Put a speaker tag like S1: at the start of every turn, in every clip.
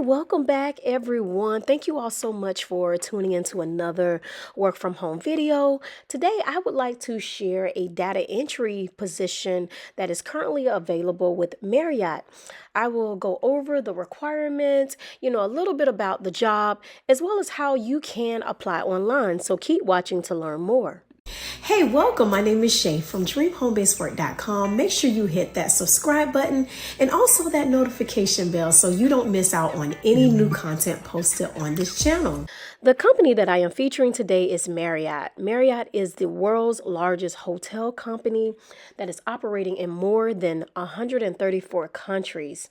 S1: Welcome back everyone. Thank you all so much for tuning into another work from home video. Today I would like to share a data entry position that is currently available with Marriott. I will go over the requirements, a little bit about the job, as well as how you can apply online. So keep watching to learn more. Hey, welcome. My name is Shay from dreamhomebasedwork.com. Make sure you hit that subscribe button and also that notification bell so you don't miss out on any new content posted on this channel. The company that I am featuring today is Marriott. Marriott is the world's largest hotel company that is operating in more than 134 countries.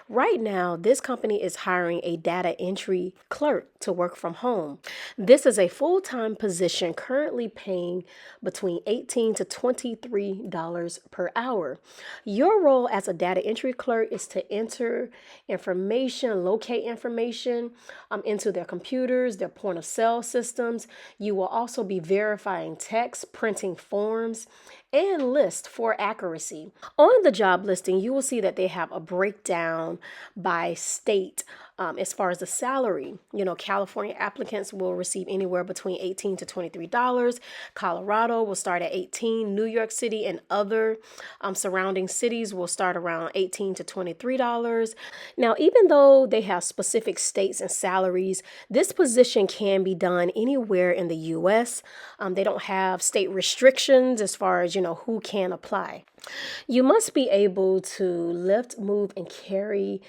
S1: Right now, this company is hiring a data entry clerk to work from home. This is a full-time position currently paying between $18 to $23 per hour. Your role as a data entry clerk is to enter information, locate information into their computers, their point of sale systems. You will also be verifying text, printing forms, and list for accuracy. On the job listing, you will see that they have a breakdown by state as far as the salary. California applicants will receive anywhere between $18 to $23. Colorado will start at $18. New York City and other surrounding cities will start around $18 to $23. Now, even though they have specific states and salaries, this position can be done anywhere in the U.S. They don't have state restrictions as far as, who can apply. You must be able to lift, move, and carry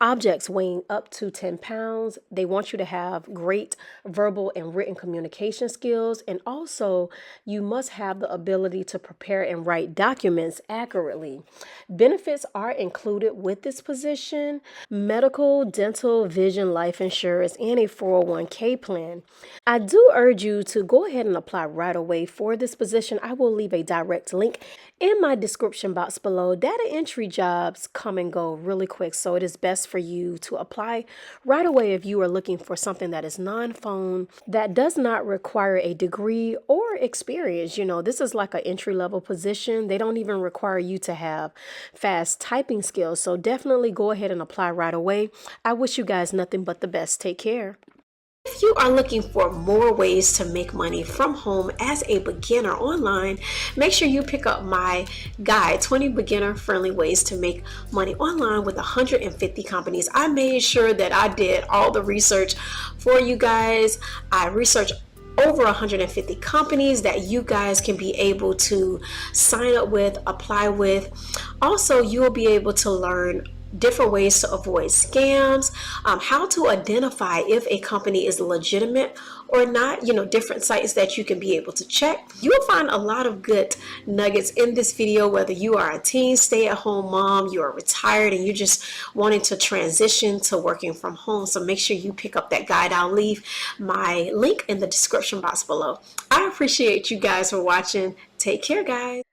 S1: objects weighing up to 10 pounds. They want you to have great verbal and written communication skills. And also, you must have the ability to prepare and write documents accurately. Benefits are included with this position: medical, dental, vision, life insurance, and a 401k plan. I do urge you to go ahead and apply right away for this position. I will leave a direct link in my description box below. Data entry jobs come and go really quick, so it is best for you to apply right away if you are looking for something that is non-phone, that does not require a degree or experience. This is like an entry-level position. They don't even require you to have fast typing skills, so definitely go ahead and apply right away. I wish you guys nothing but the best. Take care. If you are looking for more ways to make money from home as a beginner online, make sure you pick up my guide, 20 beginner-friendly ways to make money online with 150 companies. I made sure that I did all the research for you guys. I researched over 150 companies that you guys can be able to sign up with, apply with. Also, you will be able to learn different ways to avoid scams, how to identify if a company is legitimate or not, different sites that you can be able to check. You will find a lot of good nuggets in this video, whether you are a teen stay-at-home mom, you are retired, and you're just wanting to transition to working from home. So make sure you pick up that guide. I'll leave my link in the description box below. I appreciate you guys for watching. Take care, guys.